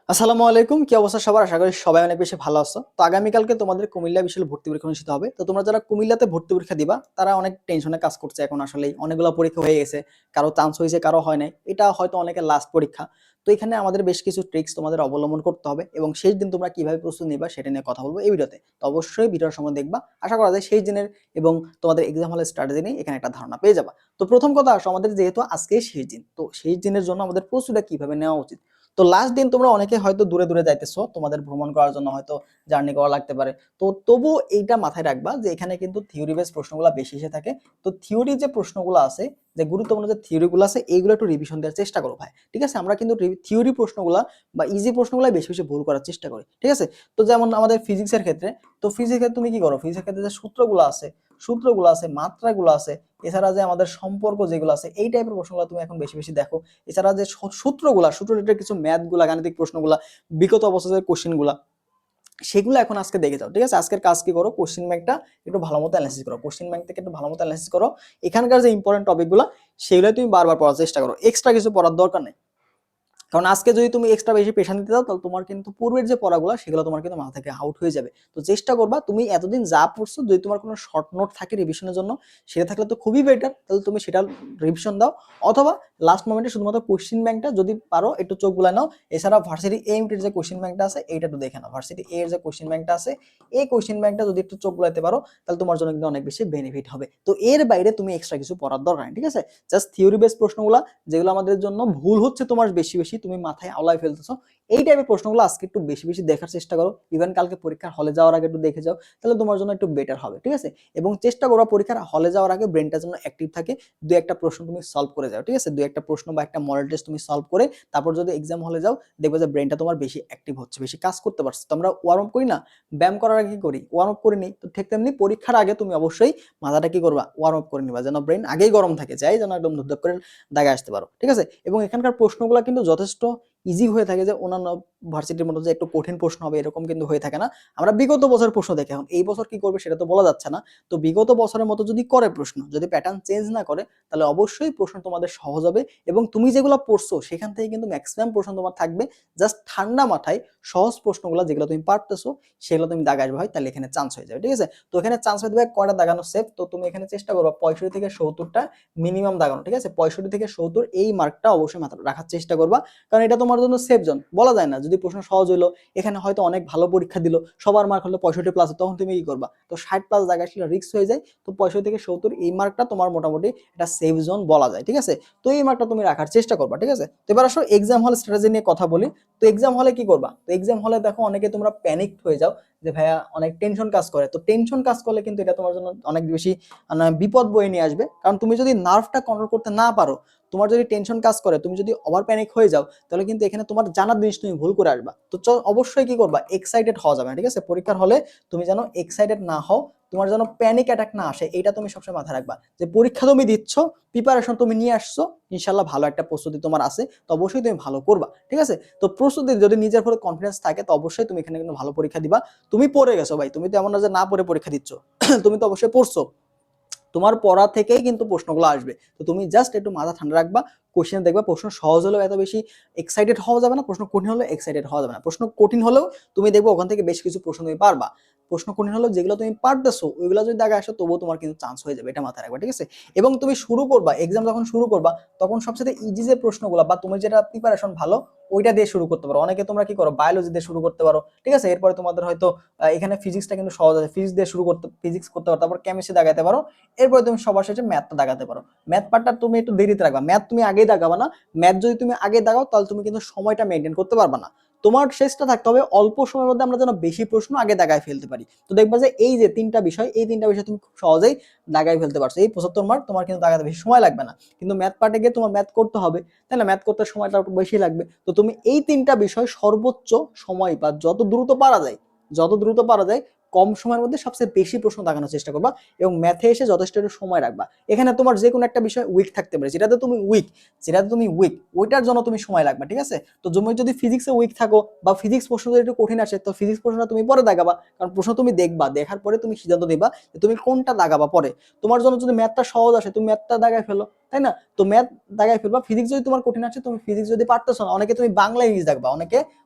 আসসালামু আলাইকুম, কি অবস্থা সবার? আশা করি সবাই অনেক বেশি ভালো আছো। তো আগামীকালকে তোমাদের কুমিল্লা বিশ্ববিদ্যালয়ে ভর্তি পরীক্ষা অনুষ্ঠিত হবে। তো তোমরা যারা কুমিল্লাতে ভর্তি পরীক্ষা দিবা তারা অনেক টেনশনে কাজ করছে এখন। আসলেই অনেকগুলো পরীক্ষা হয়ে গেছে, কারো চান্স হয়েছে, কারো হয় নাই। এটা হয়তো অনেকের লাস্ট পরীক্ষা। তো এখানে আমাদের বেশ কিছু ট্রিক্স তোমাদের অবলম্বন করতে হবে এবং শেষ দিন তোমরা কিভাবে প্রস্তুতি নিবা সেটা নিয়ে কথা বলবো এই ভিডিওতে। তো অবশ্যই ভিডিওর সময় দেখবা, আশা করা যায় শেষ দিনের এবং তোমাদের এক্সাম হলের স্ট্র্যাটেজি নিয়ে এখানে একটা ধারণা পেয়ে যাবা। তো প্রথম কথা আসো, আমাদের যেহেতু আজকে শেষ দিন, তো শেষ দিনের জন্য আমাদের প্রস্তুতিটা কিভাবে নেওয়া উচিত। তো লাস্ট দিন তোমরা অনেকে হয়তো দূরে দূরে যাইতেছো, তোমাদের ভ্রমণ করার জন্য হয়তো জার্নি করা লাগতে পারে। তো তবু এইটা মাথায় রাখবা যে এখানে কিন্তু থিওরি বেস প্রশ্নগুলো বেশি এসে থাকে। তো থিওরি যে প্রশ্নগুলো আছে, যে গুরুত্বপূর্ণ যে থিওরিগুলো আছে, এইগুলো একটু রিভিশন দেওয়ার চেষ্টা করো ভাই। ঠিক আছে, আমরা কিন্তু থিওরি প্রশ্নগুলো বা ইজি প্রশ্নগুলো বেশি বেশি ভুল করার চেষ্টা করি। ঠিক আছে, তো যেমন আমাদের ফিজিক্সের ক্ষেত্রে, তো ফিজিক্সের ক্ষেত্রে তুমি কি করো, ফিজিক্সের ক্ষেত্রে যে সূত্রগুলো আছে, মাত্রাগুলো আছে, এছাড়া যে আমাদের সম্পর্ক যেগুলো আছে, এই টাইপের প্রশ্নগুলো তুমি এখন বেশি বেশি দেখো। এছাড়া যে সূত্র রিলেটেড কিছু ম্যাথগুলা, গাণিতিক প্রশ্নগুলা, বিগত অবস্থায় কোশ্চেনগুলা, সেগুলো এখন আজকে দেখে যাও। ঠিক আছে, আজকের কাজ কি করো, কোশ্চেন ব্যাংকটা একটু ভালো মতো অ্যানালাইসিস করো, কোশ্চেন ব্যাংক থেকে একটু ভালো মতো অ্যানালাইসিস করো। এখানকার যে ইম্পর্টেন্ট টপিকগুলো সেগুলো তুমি বারবার পড়ার চেষ্টা করো, এক্সট্রা কিছু পড়ার দরকার নেই। কারণ আজকে যদি তুমি এক্সট্রা বেশি প্রেশার নিতে যাও, তাহলে তোমার কিন্তু পূর্বের যে পড়াগুলো সেগুলো তোমার কিন্তু মাথা থেকে আউট হয়ে যাবে। তো চেষ্টা করবা তুমি এতদিন যা পড়ছো, যদি তোমার কোনো শর্ট নোট থাকে রিভিশনের জন্য, সেটা থাকলে তো খুবই বেটার, তাহলে তুমি সেটা রিভিশন দাও। অথবা লাস্ট মোমেন্টে শুধুমাত্র কোশ্চেন ব্যাংকটা যদি পারো একটু চোখ বুলায় নাও। এছাড়া ভার্সিটি এ এর যে কোশ্চেন ব্যাংকটা আছে এইটা একটু দেখে নাও, ভার্সিটি এ এর যে কোশ্চেন ব্যাংকটা আছে, এই কোশ্চেন ব্যাংকটা যদি একটু চোখ বুলাইতে পারো, তাহলে তোমার জন্য কিন্তু অনেক বেশি বেনিফিট হবে। তো এর বাইরে তুমি এক্সট্রা কিছু পড়ার দরকার নেই। ঠিক আছে, জাস্ট থিওরি বেস প্রশ্নগুলো যেগুলো আমাদের জন্য ভুল হচ্ছে তোমার বেশি বেশি, তুমি মাথায় আওলায় ফেলতেছো, এই টাইপের প্রশ্নগুলো আজকে একটু বেশি বেশি দেখার চেষ্টা করো। ইভেন কালকে পরীক্ষার হলে যাওয়ার আগে একটু দেখে যাও, তাহলে তোমার জন্য একটু বেটার হবে। ঠিক আছে, এবং চেষ্টা করো পরীক্ষার হলে যাওয়ার আগে ব্রেনটা যেন অ্যাক্টিভ থাকে, দু একটা প্রশ্ন তুমি সলভ করে যাও। ঠিক আছে, দু একটা প্রশ্ন বা একটা মডেল টেস্ট তুমি সলভ করে তারপর যদি এক্সাম হলে যাও, দেখবে যে ব্রেনটা তোমার বেশি অ্যাক্টিভ হচ্ছে, বেশি কাজ করতে পারছে। তো আমরা ওয়ার্ম আপ করি না, ব্যায়াম করার আগে কি করি, ওয়ার্ম আপ করে নিই। তো ঠিক তেমনি পরীক্ষার আগে তুমি অবশ্যই মাথাটা কি করবা, ওয়ার্ম আপ করে নিবা, যেন ব্রেন আগেই গরম থাকে, যাই যেন একদম ধুপধাপ করে দাগে আসতে পারো। ঠিক আছে, এবং এখানকার প্রশ্নগুলো কিন্তু যথেষ্ট ইজি হয়ে থাকে, যে অন্যান্য ভার্সিটির মতো যে একটু কঠিন প্রশ্ন হবে এরকম কিন্তু হয়ে থাকে না। আমরা বিগত বছরের প্রশ্ন দেখি, এখন এই বছর কি করবে সেটা তো বলা যাচ্ছে না। তো বিগত বছরের মতো যদি করে প্রশ্ন, যদি প্যাটার্ন চেঞ্জ না করে, তাহলে অবশ্যই প্রশ্ন তোমাদের সহজ হবে। এবং তুমি যেগুলো পড়ছো সেখান থেকে কিন্তু ম্যাক্সিমাম প্রশ্ন তোমার থাকবে। জাস্ট ঠান্ডা মাথায় সহজ প্রশ্নগুলো যেগুলো তুমি পারতেছো সেগুলো তুমি দাগাই ভাই, তাহলে এখানে চান্স হয়ে যাবে। ঠিক আছে, তো এখানে চান্স হয়ে যাবে কয়টা দাগানো সেফ। তো তুমি এখানে চেষ্টা করবে 65 থেকে 70টা মিনিমাম দাগানো। ঠিক আছে, 65 থেকে 70 এই মার্কটা অবশ্যই মাথায় রাখার চেষ্টা করবা, কারণ এটা তোমার জন্য সেফ জোন। বলা যায় না, যদি প্রশ্ন সহজ হলো, এখানে হয়তো অনেক ভালো পরীক্ষা দিল, সবার মার্ক হলো 65 প্লাস, তখন তুমি কি করবা? তো 60 প্লাস জায়গায় আসলে রিস্ক হয়ে যায়। তো 65 থেকে 70 এই মার্কটা তোমার মোটামুটি এটা সেফ জোন বলা যায়। ঠিক আছে, তো এই মার্কটা তুমি রাখার চেষ্টা করবা। ঠিক আছে, তো এবার আসো এক্সাম হল স্ট্র্যাটেজি নিয়ে কথা বলি। তো এক্সাম হলে কি করবা? তো এক্সাম হলে দেখো অনেকে তোমরা প্যানিক হয়ে যাও, যে ভাইয়া অনেক টেনশন কাজ করে। তো টেনশন কাজ করলে কিন্তু এটা তোমার জন্য অনেক বেশি বিপদ বয়ে নিয়ে আসবে। কারণ তুমি যদি নার্ভটা কন্ট্রোল করতে না পারো, তোমার যদি টেনশন কাজ করে, তুমি যদি ওভার প্যানিক হয়ে যাও, তাহলে কিন্তু এখানে তোমার জানার জিনিস তুমি ভুল করে আসবা। তো অবশ্যই কি করবা, এক্সাইটেড হওয়া যাবে না। ঠিক আছে, পরীক্ষার হলে তুমি যেন এক্সাইটেড না হও, তোমার যেন প্যানিক অ্যাটাক না আসে, এটা তুমি সবসময় মাথায় রাখবা। যে পরীক্ষা তুমি দিচ্ছ, প্রিপারেশন তুমি নিয়ে আসছো, ইনশাল্লাহ ভালো একটা প্রস্তুতি তোমার আছে, তো অবশ্যই তুমি ভালো করবা। ঠিক আছে, তো প্রস্তুতি যদি নিজের উপরে কনফিডেন্স থাকে, তো অবশ্যই তুমি এখানে কিন্তু ভালো পরীক্ষা দিবা। তুমি পড়ে গেছো ভাই, তুমি তো এমন না যে না পড়ে পরীক্ষা দিচ্ছ তুমি তো অবশ্যই পড়ছো, তোমার পড়া থেকেই কিন্তু প্রশ্নগুলো আসবে। তো তুমি জাস্ট একটু মাথা ঠান্ডা রাখবা, কোশ্চেন দেখবা, প্রশ্ন সহজ হলেও এত বেশি এক্সাইটেড হওয়া যাবে না, প্রশ্ন কঠিন হলেও এক্সাইটেড হওয়া যাবে না। প্রশ্ন কঠিন হলেও তুমি দেখবে ওখান থেকে বেশ কিছু প্রশ্ন তুমি পারবা, প্রশ্ন কঠিন হলেও যেগুলো তুমি পারতেছো ওইগুলো যদি দেখা আসে, তবুও তোমার কিন্তু চান্স হয়ে যাবে, এটা মাথায় রাখবা। ঠিক আছে, এবং তুমি শুরু করবা, এক্সাম যখন শুরু করবা, তখন সবচেয়ে ইজি যে প্রশ্নগুলো বা তুমি যেটা প্রিপারেশন ভালো ওইটা দিয়ে শুরু করতে পারো। অনেকে তোমরা কি করো, বায়োলজি দিয়ে শুরু করতে পারো। ঠিক আছে, এরপরে তোমাদের হয়তো এখানে ফিজিক্সটা কিন্তু সহজ আছে, ফিজিক্স দিয়ে শুরু করতে, ফিজিক্স করতে পারো, তারপর কেমিস্ট্রি দাগাইতে পারো, এরপরে তুমি সবার শেষে ম্যাথটা দাগাতে পারো। ম্যাথ পার্টটা তুমি একটু দেরিতে রাখবা, ম্যাথ তুমি আগেই দাগাবা না। ম্যাথ যদি তুমি আগে দাগাও, তাহলে তুমি কিন্তু সময়টা মেনটেন করতে পারবা না। তোমার শেষটা থাকতে হবে অল্প সময়ের মধ্যে আমরা যেন বেশি প্রশ্ন আগে দাগায় ফেলতে পারি। তো দেখবা যে এই যে তিনটা বিষয়, এই তিনটা বিষয় তুমি খুব সহজেই দাগায় ফেলতে পারছো, এই 75 মার্ক তোমার কিন্তু দাগাতে বেশি সময় লাগবে না। কিন্তু ম্যাথ পার্টে গিয়ে তোমার ম্যাথ করতে হবে, তাই না? ম্যাথ করতে সময়টা একটু বেশি লাগবে। তো তুমি এই তিনটা বিষয় সর্বোচ্চ সময় বা যত দ্রুত পারা যায় কম সময়ের মধ্যে সবচেয়ে বেশি প্রশ্ন দাগানোর চেষ্টা করবা, এবং ম্যাথে এসে যথেষ্ট একটু সময় রাখবা। এখানে তোমার যে কোনো একটা বিষয় উইক থাকতে পারে, যেটাতে তুমি উইক ওইটার জন্য তুমি সময় রাখবা। ঠিক আছে, তো তুমি যদি ফিজিক্সে উইক থাকো বা ফিজিক্স প্রশ্ন যদি একটু কঠিন আসে, তো ফিজিক্স প্রশ্নটা তুমি পরে দাগাবা, কারণ প্রশ্ন তুমি দেখবা, দেখার পরে তুমি সিদ্ধান্ত নিবা যে তুমি কোনটা দাগাবা পরে। তোমার জন্য যদি ম্যাথটা সহজ আসে, তুমি ম্যাথটা দাগায় ফেলো, তাই না? তো ম্যাথ দাগায় ফেলবা, ফিজিক্স যদি তোমার কঠিন আছে তুমি ফিজিক্স যদি পারতেছো না, অনেকে তুমি বাংলা ইংলিশ দাগবা, অনেকে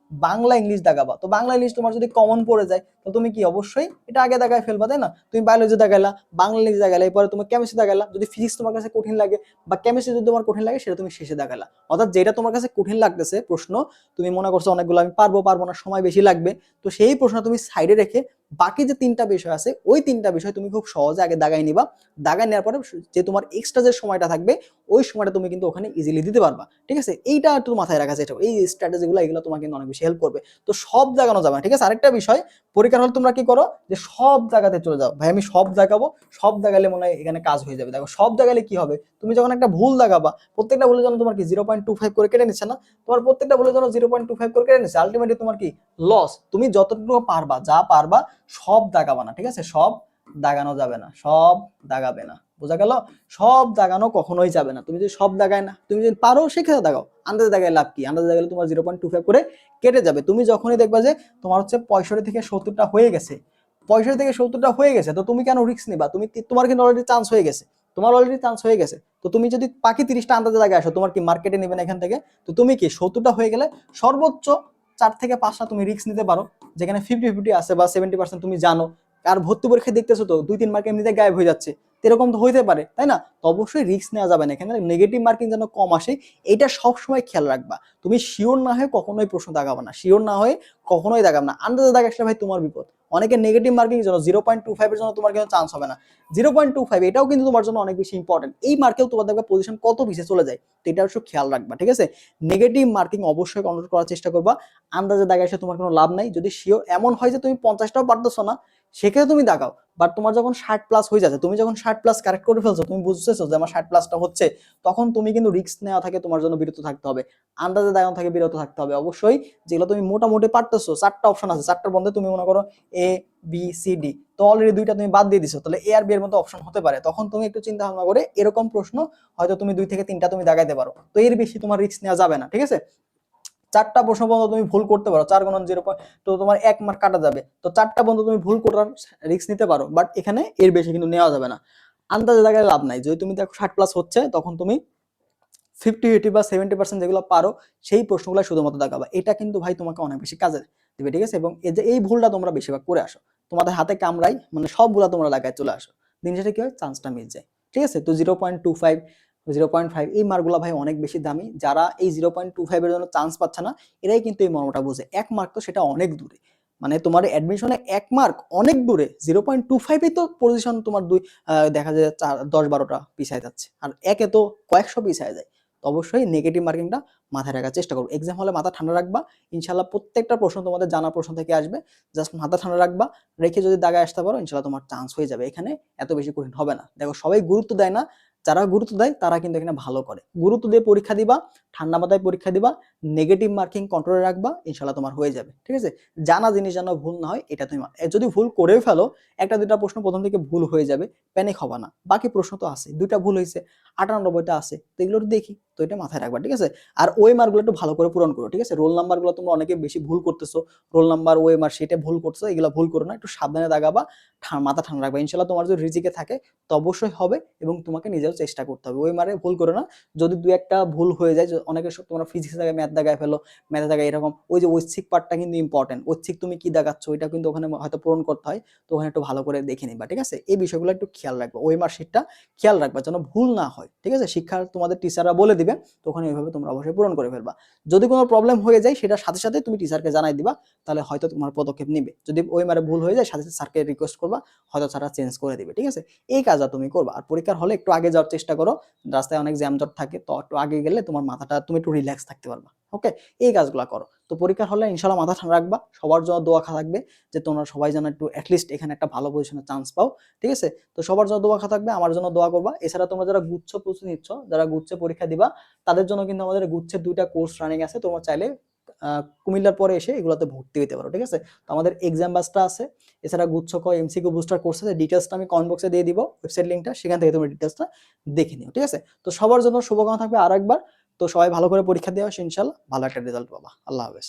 বাংলা ইংলিশ দাগাবা। তো বাংলা ইংলিশ তোমার যদি কমন পড়ে যায় তো তুমি কি অবশ্যই এটা আগে দাগায় ফেলবা, তাই না? তুমি বায়োলজি দাগাইলা, বাংলা ইংলিশ দাগাইলা, এরপরে তুমি কেমিস্ট্রি দাগাইলা, যদি ফিজিক্স তোমার কাছে কঠিন লাগে বা কেমিস্ট্রি যদি তোমার কঠিন লাগে সেটা তুমি শেষে দাগাইলা। অর্থাৎ যেটা তোমার কাছে কঠিন লাগতেছে প্রশ্ন, তুমি মনে করছো অনেকগুলো আমি পারবো পারবো না, সময় বেশি লাগবে, তো সেই প্রশ্ন তুমি সাইডে রেখে বাকি যে 3টা বিষয় আছে ওই 3টা বিষয় তুমি খুব সহজে আগে দাগাই নিবা। দাগাই নেওয়ার পরে যে তোমার এক্সট্রা যে সময়টা থাকবে ওই সময়টা তুমি কিন্তু ওখানে ইজিলি দিতে পারবা। ঠিক আছে, এইটা একটু মাথায় রাখা চেষ্টা করো, এই স্ট্র্যাটেজিগুলো এগুলো তোমাকে কিন্তু অনেক বেশি হেল্প করবে। তো সব জাগানো যাবে না। ঠিক আছে, আরেকটা বিষয়, পরীক্ষার হলে তোমরা কি করো যে সব জায়গাতে চলে যাও, ভাই আমি সব জায়গাবো, সব জায়গালে মনে হয় এখানে কাজ হয়ে যাবে। দেখো সব জায়গালে কি হবে, তুমি যখন একটা ভুল দাগাবা, প্রত্যেকটা ভুলের জন্য তোমার কি 0.25 করে কেটে নিচ্ছে না, তোমার প্রত্যেকটা ভুলের জন্য 0.25 করে কেটে নিচ্ছে, আলটিমেটলি তোমার কি লস। তুমি যতটুকু পারবা, যা পারবা সব দাগাবা না। ঠিক আছে, সব দাগানো যাবে না, সব দাগাবে না, বোঝা গেল? সব দাগানো কখনোই যাবে না। তুমি যদি সব দাগায় না, তুমি যদি পারো সেক্ষেত্রে দাগাও, আন্দাজে দাগায় লাভ কি, আন্দাজে দাগালে তোমার 0.25 করে কেটে যাবে। তুমি যখনই দেখবা যে তোমার হচ্ছে 65 থেকে 70টা হয়ে গেছে, 65 থেকে 70টা হয়ে গেছে, তো তুমি কেন রিস্ক নিবা? তুমি তোমার কিন্তু অলরেডি চান্স হয়ে গেছে, তোমার অলরেডি চান্স হয়ে গেছে। তো তুমি যদি বাকি 30টা আন্দাজে দাগায় আসো, তোমার কি মার্কেটে নেবেন এখান থেকে? তো তুমি কি 70টা হয়ে গেলে সর্বোচ্চ 4 থেকে 5টা তুমি রিস্ক নিতে পারো, যেখানে 50-50 আছে বা 70% তুমি জানো। আর ভর্তি পরীক্ষা দেখতেছো তো 2-3 মার্ক এমনিতে গায়েব হয়ে যাচ্ছে, এরকম তো হইতে পারে, তাই না? তো অবশ্যই রিস্ক নেওয়া যাবে না, এখানে নেগেটিভ মার্কিং যেন কম আসে এটা সবসময় খেয়াল রাখবা। তুমি শিওর না হয়ে কখনোই প্রশ্ন দাগাবে না, শিওর না হয়ে কখনোই দাগাবে না, আন্দাজে দাগাসলে ভাই তোমার বিপদ। অনেকে নেগেটিভ মার্কিং জন্য 0.25 এর জন্য তোমার কিন্তু চান্স হবে না। 0.25 এটাও কিন্তু তোমার জন্য অনেক বেশি ইম্পর্টেন্ট, এই মার্কেও তোমার দেখবে পজিশন কত পিছিয়ে চলে যায়, তো এটা অবশ্যই খেয়াল রাখবা। ঠিক আছে, নেগেটিভ মার্কিং অবশ্যই কন্ট্রোল করার চেষ্টা করবা, আন্দাজে দাগাইছে তোমার কোনো লাভ নাই। যদি শিওর এমন হয় যে তুমি 50টাও পারতেছো না, সেক্ষেত্রে তুমি দাগাও। বাট তোমার যখন 60+ হয়ে যাচ্ছে, তুমি যখন 60+ কারেক্ট করে ফেলছো, তুমি বুঝতেছো যে আমার 60+টা হচ্ছে, তখন তুমি কিন্তু রিস্ক নেওয়া থাকে তোমার জন্য বিরত থাকতে হবে, আন্দাজে দাগানো থেকে বিরত থাকতে হবে। অবশ্যই যেগুলো তুমি মোটামুটি পারতেছো, 4টা অপশন আছে, 4টার মধ্যে তুমি মনে করো এ বি সি ডি, তো অলরেডি 2টা তুমি বাদ দিয়ে দিছো, তাহলে এ আর বি এর মধ্যে অপশন হতে পারে, তখন তুমি একটু চিন্তা ভাবনা করে এরকম প্রশ্ন হয়তো তুমি 2 থেকে 3টা তুমি দাগাইতে পারো, তো এর বেশি তোমার রিস্ক নেওয়া যাবে না। ঠিক আছে, 4টা প্রশ্ন পর্যন্ত তুমি ভুল করতে পারো, 4 × 0, তো তোমার 1 মার্ক কাটা যাবে, তো 4টা পর্যন্ত তুমি ভুল করার রিস্ক নিতে পারো, বাট এখানে এর বেশি কিন্তু নেওয়া যাবে না। আন্দাজে লাগায় লাভ নাই, যদি তুমি দেখো 60+ হচ্ছে, তখন তুমি 50-80 বা 70% যেগুলো পারো সেই প্রশ্নগুলো শুধুমাত্র দাগাবা, এটা কিন্তু ভাই তোমাকে অনেক বেশি কাজে দিবে। ঠিক আছে, এবং এই যে এই ভুলটা তোমরা বেশিরভাগ করে আসো, তোমাদের হাতে কামড়াই, মানে সবগুলা তোমরা লাগায় চলে আসো, দিন শেষে কি হয়, চান্সটা মিস যায়। ঠিক আছে, তো 0.25, 0.5 এই মার্কগুলো ভাই অনেক বেশি দামি, যারা এই 0.25 এর জন্য চান্স পাচ্ছে না এরাই কিন্তু এই মর্মটা বোঝে। 1 মার্ক তো সেটা অনেক দূরে, মানে তোমার অ্যাডমিশনে 1 মার্ক অনেক দূরে, 0.25 তো পজিশন তোমার দেখা যায় 10-12টা পিছায় যাচ্ছে, আর একে তো কয়েকশো পিছায় যায়। তো অবশ্যই নেগেটিভ মার্কিংটা মাথায় রাখার চেষ্টা করবো। এক্সাম হলে মাথা ঠান্ডা রাখবা, ইনশাল্লাহ প্রত্যেকটা প্রশ্ন তোমাদের জানা প্রশ্ন থেকে আসবে, জাস্ট মাথা ঠান্ডা রাখবা, রেখে যদি দাগায় আসতে পারো ইনশাল্লাহ তোমার চান্স হয়ে যাবে, এখানে এত বেশি কঠিন হবে না। দেখো সবাই গুরুত্ব দেয় না, যারা গুরুত্ব দেয় তারা কিন্তু এখানে ভালো করে, গুরুত্ব দিয়ে পরীক্ষা দিবা, ঠান্ডা মাথায় পরীক্ষা দিবা, নেগেটিভ মার্কিং কন্ট্রোলে রাখবা, ইনশাল্লাহ তোমার হয়ে যাবে। ঠিক আছে, জানা জিনিস যেন ভুল না হয় এটা তুমি যদি ভুল করেও ফেলো, 1-2টা প্রশ্ন প্রথম থেকে ভুল হয়ে যাবে, প্যানিক হবা না, বাকি প্রশ্ন তো আছে, 2টা ভুল হয়েছে, 98টা আছে, তো এগুলো দেখি, তো এটা মাথায় রাখবা। ঠিক আছে, আর ওই মার্কগুলো একটু ভালো করে পূরণ করো। ঠিক আছে, রোল নাম্বারগুলো তোমরা অনেকে বেশি ভুল করতেছো, রোল নাম্বার ওই মার্ক সেটা ভুল করছো, এগুলো ভুল করো না, একটু সাবধানে দাগাবা, মাথা ঠান্ডা রাখবা, ইনশাল্লাহ তোমার যদি রিজিকে থাকে তো অবশ্যই হবে, এবং তোমাকে নিজেও চেষ্টা করতে হবে, ওই মারে ভুল করো না। যদি 2-1টা ভুল হয়ে যায়, অনেকে তোমরা ফিজিক্স জায়গায় ম্যাথ দাগায় ফেলো, ম্যাথে দাগায় এরকম, ওই যে ঐচ্ছিক পার্টটা কিন্তু ইম্পর্টেন্ট, ঐচ্ছিক তুমি কি দাগাচ্ছ ওইটা কিন্তু ওখানে হয়তো পূরণ করতে হয়, তো ওখানে একটু ভালো করে দেখে নিবা। ঠিক আছে, এই বিষয়গুলো একটু খেয়াল রাখবা, ওই মার্কশিটটা খেয়াল রাখবা যেন ভুল না হয়। ঠিক আছে, শিক্ষার তোমাদের টিচাররা বলে দিবে, তো ওখানে এইভাবে তোমরা অবশ্যই পূরণ করে ফেলবা। যদি কোনো প্রবলেম হয়ে যায় সেটা সাথে সাথে তুমি টিচারকে জানাই দিবা, তাহলে হয়তো তোমার পদক্ষেপ নিবে। যদি ওই মারে ভুল হয়ে যায় সাথে সাথে স্যারকে রিকোয়েস্ট করবা, হয়তো স্যাররা চেঞ্জ করে দিবে। ঠিক আছে, এই কাজটা তুমি করবা। আর পরীক্ষার হলে একটু আগে যাওয়ার চেষ্টা করো, রাস্তায় অনেক জ্যামজট থাকে, তো একটু আগে গেলে তোমার মাথাটা তুমি একটু রিল্যাক্স থাকতে পারবা। ওকে, এই কাজগুলো করো। তো পরীক্ষার হলে ইনশাল্লাহ মাথা ঠান্ডা রাখবা, সবার জন্য দোয়া থাকবে যে তোমরা সবাই যেন একটু অ্যাটলিস্ট এখানে একটা ভালো পজিশনে চান্স পাও। ঠিক আছে, তো সবার জন্য দোয়া থাকবে, আমার জন্য দোয়া করবা। এছাড়া তোমরা যারা গুচ্ছ প্রস্তুতি নিচ্ছ, যারা গুচ্ছে পরীক্ষা দিবা, তাদের জন্য কিন্তু আমাদের গুচ্ছের 2টা কোর্স রানিং আছে, তোমরা চাইলে কুমিল্লার পরে এসে এগুলোতে ভর্তি হতে পারো। ঠিক আছে, তো আমাদের এক্সাম ব্যাচটা আছে, এছাড়া গুচ্ছ ক এমসিকিউ বুস্টার কোর্স আছে, ডিটেলসটা আমি কমেন্ট বক্সে দিয়ে দিব, ওয়েবসাইট লিংকটা, সেখান থেকে তুমি ডিটেলসটা দেখে নিও। ঠিক আছে, তো সবার জন্য শুভকামনা থাকবে আরেকবার। তো সবাই ভালো করে পরীক্ষা দেওয়া, ইনশাল্লাহ ভালো একটা রেজাল্ট পাবা। আল্লাহ হাফেজ।